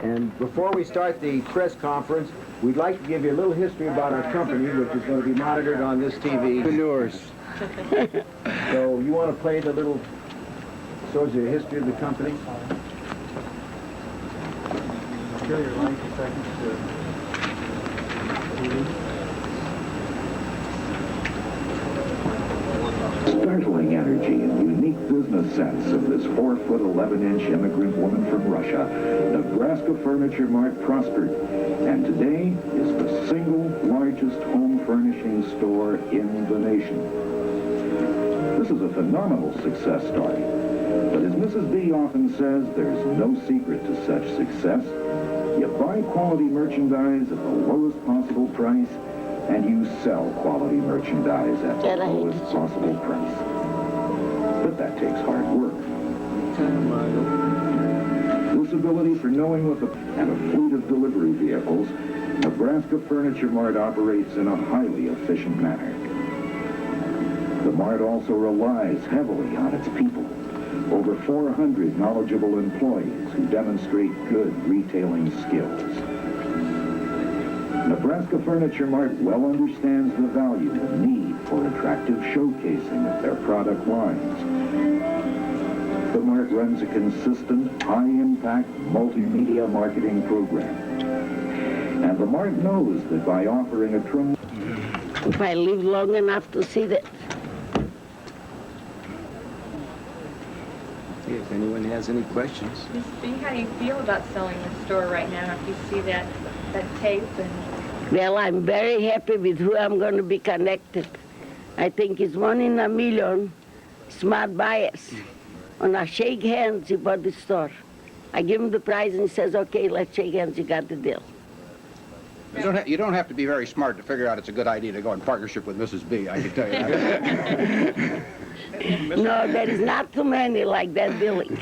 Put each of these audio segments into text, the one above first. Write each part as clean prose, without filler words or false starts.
And before we start the press conference, we'd like to give you a little history about our company, which is going to be monitored on this TV. Entrepreneurs. So you want to play the little, shows you the history of the company? Kill your line 2 seconds to Startling energy and unique business sense of this 4-foot 11-inch immigrant woman from Russia, Nebraska Furniture Mart prospered, and today is the single largest home furnishing store in the nation. This is a phenomenal success story, but as Mrs. B often says, there's no secret to such success. You buy quality merchandise at the lowest possible price, and you sell quality merchandise at the lowest possible price. But that takes hard work. This ability for knowing what and a fleet of delivery vehicles, Nebraska Furniture Mart operates in a highly efficient manner. The Mart also relies heavily on its people. Over 400 knowledgeable employees who demonstrate good retailing skills. Nebraska Furniture Mart well understands the value and need for attractive showcasing of their product lines. The Mart runs a consistent, high-impact, multimedia marketing program. And the Mart knows that by offering a tremendous... If I live long enough to see that. If anyone has any questions. Miss B, how do you feel about selling the store right now after you see that tape? Well, I'm very happy with who I'm going to be connected. I think it's 1 in a million smart buyers. When I shake hands, he bought the store. I give him the price and he says, okay, let's shake hands, you got the deal. You don't have to be very smart to figure out it's a good idea to go in partnership with Mrs. B, I can tell you that. No, there is not too many like that dealing.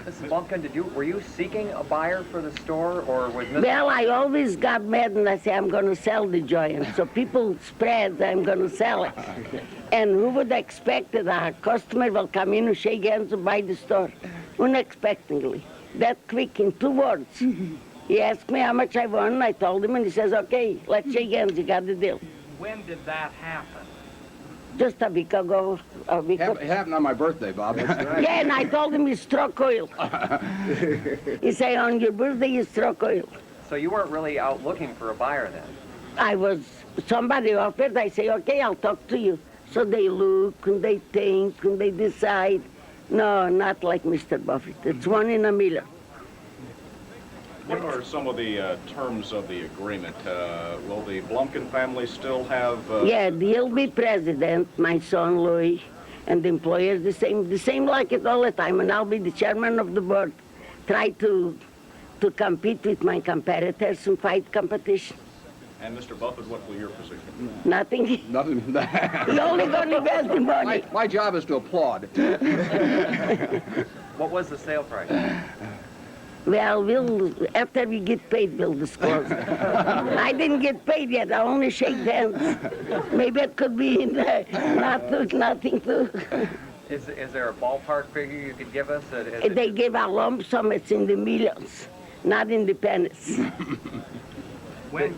Mrs. Blumkin, were you seeking a buyer for the store, or was Mrs. Well, I always got mad and I say, I'm going to sell the joint. So people spread, I'm going to sell it. And who would expect that a customer will come in and shake hands and buy the store? Unexpectedly. That quick, in 2 words. He asked me how much I won, I told him, and he says, okay, let's shake hands, you got the deal. When did that happen? Just a week ago. It happened on my birthday, Bob. Right. Yeah, and I told him he struck oil. He said, on your birthday, you struck oil. So you weren't really out looking for a buyer then? I was, somebody offered, I say, okay, I'll talk to you. So they look, and they think, and they decide. No, not like Mr. Buffett. It's 1 in a million. What are some of the terms of the agreement? Will the Blumkin family still have... Yeah, he'll be president, my son Louis, and the employers the same like it all the time, and I'll be the chairman of the board. Try to compete with my competitors and fight competition. And Mr. Buffett, what will your position be? Nothing. Nothing. He's only going to invest the money. My job is to applaud. What was the sale price? Well, after we get paid, we'll disclose. I didn't get paid yet. I only shake hands. Maybe it could be in there. Nothing to. Is there a ballpark figure you could give us? They give a lump sum. It's in the millions, not in the pennies. When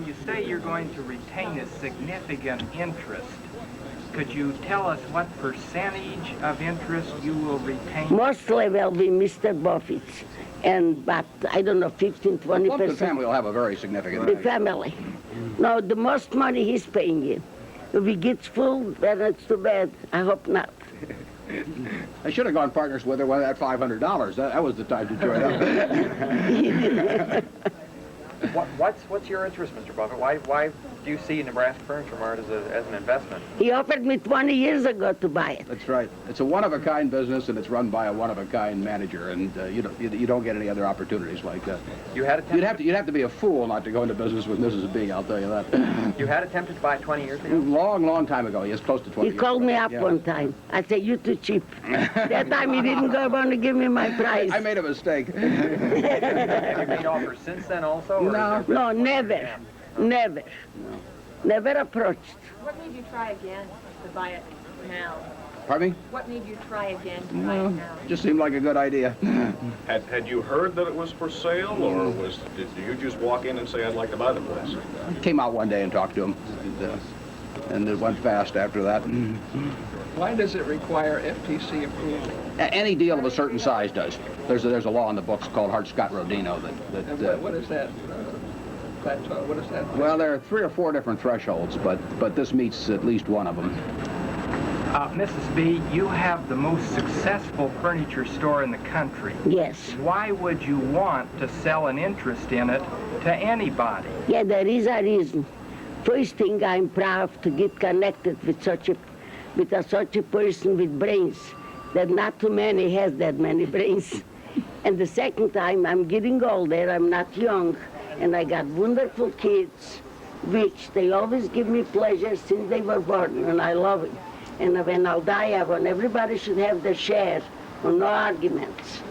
you say you're going to retain a significant interest, could you tell us what percentage of interest you will retain? Mostly will be Mr. Buffett's. But I don't know, 15, 20%. The family will have a very significant... The family. No, the most money he's paying in. If he gets full, then it's too bad. I hope not. I should have gone partners with her when that $500. That was the time to join up. What's your interest, Mr. Buffett? Why do you see Nebraska Furniture Mart as an investment? He offered me 20 years ago to buy it. That's right. It's a one-of-a-kind business, and it's run by a one-of-a-kind manager, and you don't get any other opportunities like that. You'd have to be a fool not to go into business with Mrs. B, I'll tell you that. You had attempted to buy 20 years ago? Long time ago. Yes, close to 20 years. He called me up one time. I said, you're too cheap. That time he didn't go on to give me my price. I made a mistake. Have you made offers since then also? No, never. Never. No. Never approached. What made you try again to buy it now? Pardon me? What made you try again to buy Well, it now? just seemed like a good idea. Had you heard that it was for sale, or did you just walk in and say, I'd like to buy the place? Came out one day and talked to him, and it went fast after that. Why does it require FTC approval? Any deal of a certain size does. There's a law in the books called Hart-Scott-Rodino that What is that? What is that? well, there are 3 or 4 different thresholds, but this meets at least one of them. Mrs. B, you have the most successful furniture store in the country. Yes. Why would you want to sell an interest in it to anybody? Yeah, there is a reason. First thing, I'm proud to get connected with such a person with brains, that not too many has that many brains. And the second time, I'm getting older, I'm not young, and I got wonderful kids, which they always give me pleasure since they were born, and I love it. And when I'll die, I want everybody should have their share, and no arguments.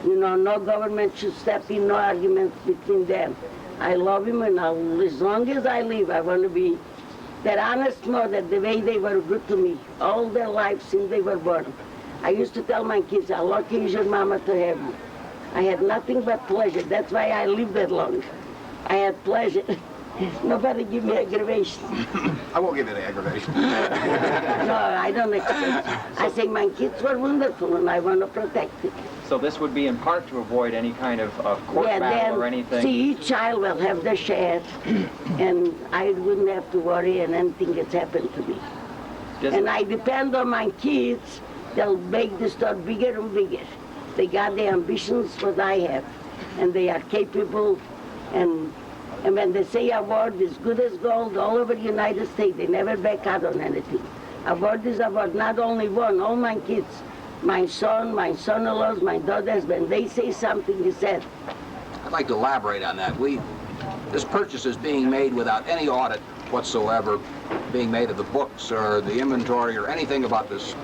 You know, no government should step in, no arguments between them. I love him, and as long as I live, I want to be that honest mother, the way they were good to me all their life since they were born. I used to tell my kids, how lucky is your mama to have you. I had nothing but pleasure. That's why I lived that long. I had pleasure. Nobody give me aggravation. I won't give you the aggravation. No, I don't expect. I say my kids were wonderful, and I want to protect it. So this would be in part to avoid any kind of court battle or anything? See, each child will have their share, and I wouldn't have to worry and anything that's happened to me. And I depend on my kids. They'll make the store bigger and bigger. They got the ambitions what I have, and they are capable. And when they say award is good as gold all over the United States, they never back out on anything. Award is award, not only one, all my kids, my son, my son-in-laws, my daughters, when they say something, he said. I'd like to elaborate on that. This purchase is being made without any audit whatsoever being made of the books or the inventory or anything about this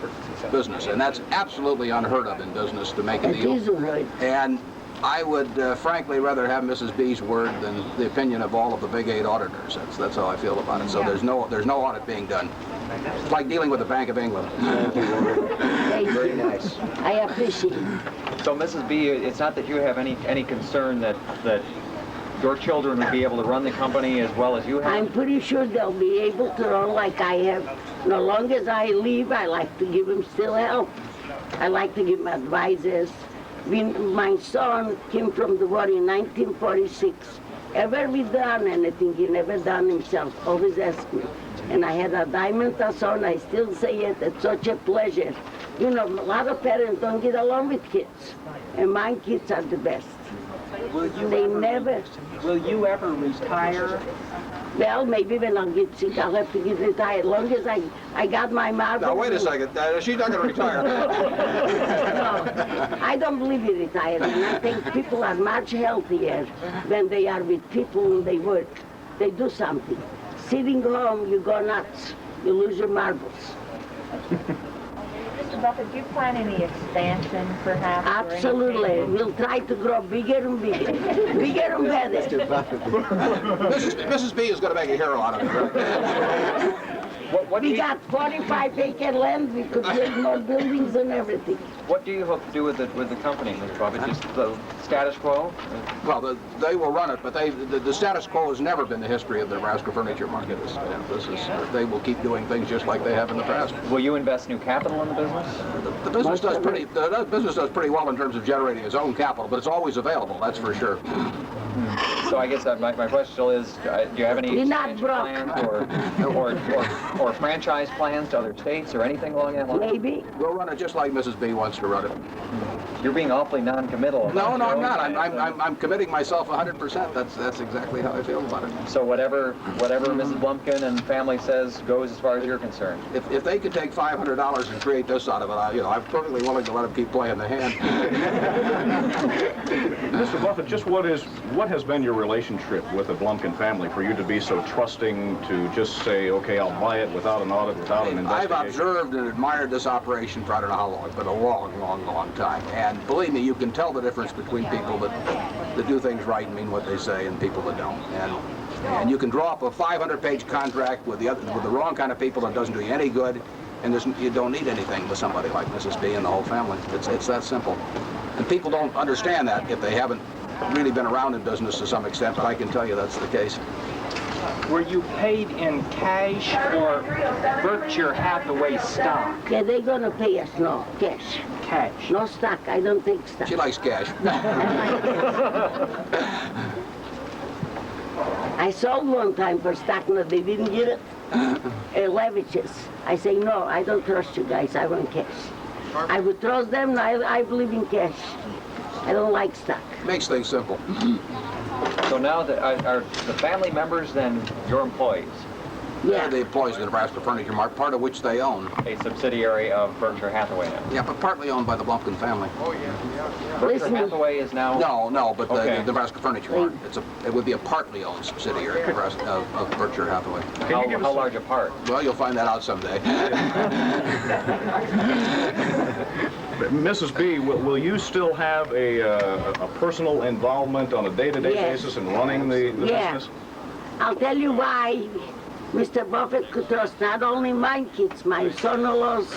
business. And that's absolutely unheard of in business to make a deal. It is right. And I would frankly rather have Mrs. B's word than the opinion of all of the Big 8 auditors. That's how I feel about it. So there's no audit being done. It's like dealing with the Bank of England. Very nice. I appreciate it. So Mrs. B, it's not that you have any concern that your children would be able to run the company as well as you have? I'm pretty sure they'll be able to run like I have. No long as I live, I like to give them still help. I like to give them advices. My son came from the war in 1946. Ever we done anything, he never done himself. Always asked me. And I had a diamond son. I still say it. It's such a pleasure. You know, a lot of parents don't get along with kids. And my kids are the best. Will you ever retire? Well, maybe when I'll get sick, I'll have to get retired. As long as I got my marbles. Now, wait a second. She's not going to retire. No, I don't believe in retirement. I think people are much healthier when they are with people and they work. They do something. Sitting home, you go nuts. You lose your marbles. Mr. Buffett, do you plan any expansion, perhaps? or Absolutely. anything? We'll try to grow bigger and bigger. Bigger and better. Mrs. B is going to make a hero out of it. What do We you, got 45-acre land. We could build more buildings and everything. what do you hope to do with the company, Mr. Buffett? Just the status quo? Well, they will run it, but the status quo has never been the history of the Nebraska Furniture Market. They will keep doing things just like they have in the past. Will you invest new capital in the business? The business does pretty well in terms of generating its own capital, but it's always available. That's for sure. So I guess my question still is, do you have any You're not expansion plans or franchise plans to other states or anything along that line? Maybe. We'll run it just like Mrs. B wants to run it. You're being awfully non-committal. No, I'm about not. your own I'm committing myself 100%. That's exactly how I feel about it. So whatever Mrs. Blumkin and family says goes as far as you're concerned. If they could take $500 and create this out of it, I'm perfectly willing to let them keep playing the hand. Mr. Buffett, just what has been your relationship with the Blumkin family for you to be so trusting to just say, okay, I'll buy it without an audit, without an investigation? I've observed and admired this operation for I don't know how long, but a long time. And believe me, you can tell the difference between people that do things right and mean what they say and people that don't. And you can draw up a 500-page contract with the wrong kind of people that doesn't do you any good. And you don't need anything with somebody like Mrs. B and the whole family. It's that simple. And people don't understand that if they haven't really been around in business to some extent, but I can tell you that's the case. Were you paid in cash or Berkshire Hathaway stock? Yeah, they're gonna pay us, no, cash. Cash. No stock, I don't take stock. She likes cash. I sold one time for stock, no, they didn't get it. Leviches. I say, no, I don't trust you guys, I want cash. I would trust them, no, I believe in cash. I don't like stock. Makes things simple. So now are the family members then your employees? Yeah. They're the employees of the Nebraska Furniture Mart, part of which they own. A subsidiary of Berkshire Hathaway now? Yeah, but partly owned by the Blumkin family. Berkshire Listen. Hathaway is now... No, but Okay. the Nebraska Furniture Mart. It would be a partly owned subsidiary of Berkshire Hathaway. How large a part? Well, you'll find that out someday. Mrs. B, will you still have a personal involvement on a day-to-day Yes. basis in running the Yeah. business? I'll tell you why Mr. Buffett could trust not only my kids, my son-in-laws.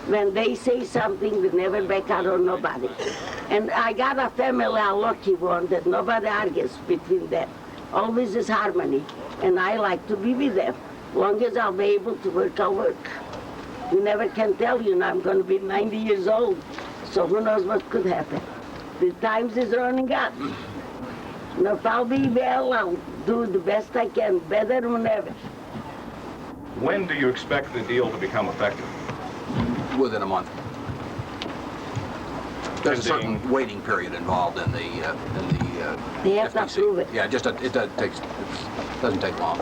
When they say something, they never back out on nobody. And I got a family, a lucky one, that nobody argues between them. Always is harmony, and I like to be with them. Long as I'll be able to work, I'll work. You never can tell, you know, I'm going to be 90 years old, so who knows what could happen. The times is running out. And if I'll be well, I'll do the best I can, better than ever. When do you expect the deal to become effective? Within a month. There's a certain waiting period involved in the They have to FTC. approve it. Yeah, it doesn't take long.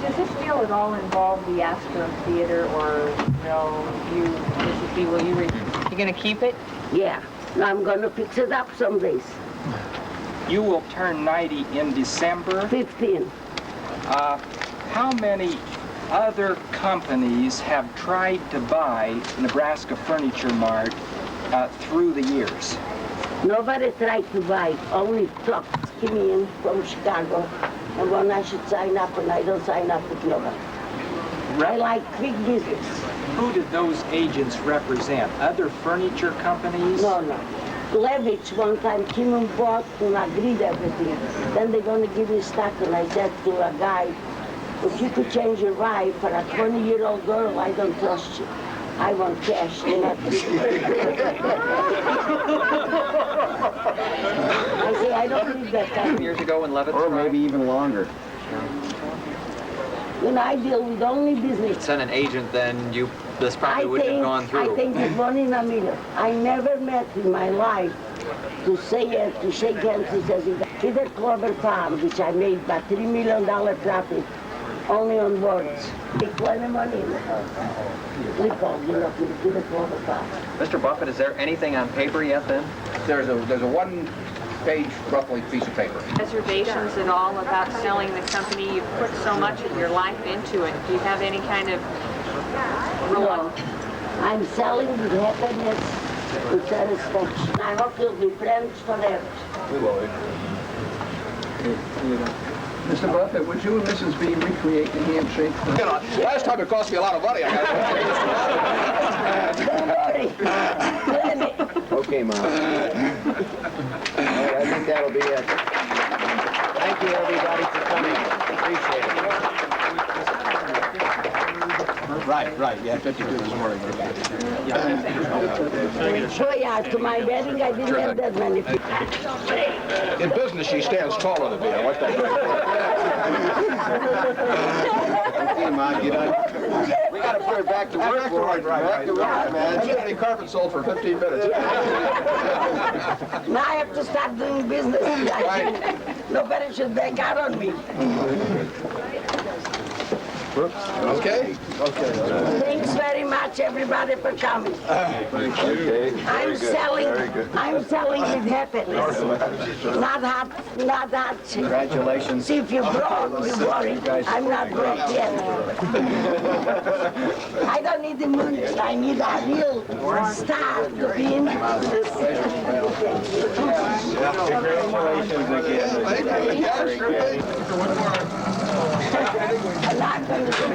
Does this deal at all involve the Astro Theater, or no? Mrs. B, will you gonna keep it? Yeah, I'm going to fix it up some days. You will turn 90 in December. 15. How many other companies have tried to buy Nebraska Furniture Mart through the years? Nobody tried to buy, only trucks came in from Chicago. And when I should sign up, and I don't sign up with nobody. I like big business. Who did those agents represent? Other furniture companies? No. Levitch one time came and bought and agreed everything. Then they're going to give me stock, and I said to a guy, if you could change your wife for a 20-year-old girl, I don't trust you. I want cash, not I say, I don't need that kind of... Years ago when Levitt... Or maybe even longer. You know, I deal with only business. Sent an agent, then this probably wouldn't have gone through. I think it's 1 in a million. I never met in my life to shake hands, he says, either Clover Farm, which I made about $3 million profit, only on words. Make plenty of money in the house. We call, you know, to the Clover Farm. Mr. Buffett, is there anything on paper yet then? There's a 1-page, roughly, piece of paper. Reservations at all about selling the company? You've put so much of your life into it. Do you have any kind of... No, I'm selling with happiness and satisfaction. I hope you'll be friends forever. We will. Mr. Buffett, would you and Mrs. B recreate the handshake? You know, last time it cost me a lot of money. Okay, Mom. All right, I think that'll be it. Thank you, everybody, for coming. Appreciate it. Right. Yeah, 52 this morning. Oh, yeah, to my wedding, I didn't have that many people. In business, she stands taller than me. I like that. Okay, Mom, get on. We got to put her back to work. Back to work, man. Get any carpet sold for 15 minutes. Now I have to start doing business. Nobody should back out on me. Okay. Thanks very much, everybody, for coming. I'm selling with happiness. Not hot. Congratulations. See, if you're broke, you worry. I'm not broke yet. I don't need the money. I need a real star to be in business. Congratulations again. Yeah, sure thing. I'm not going to do this.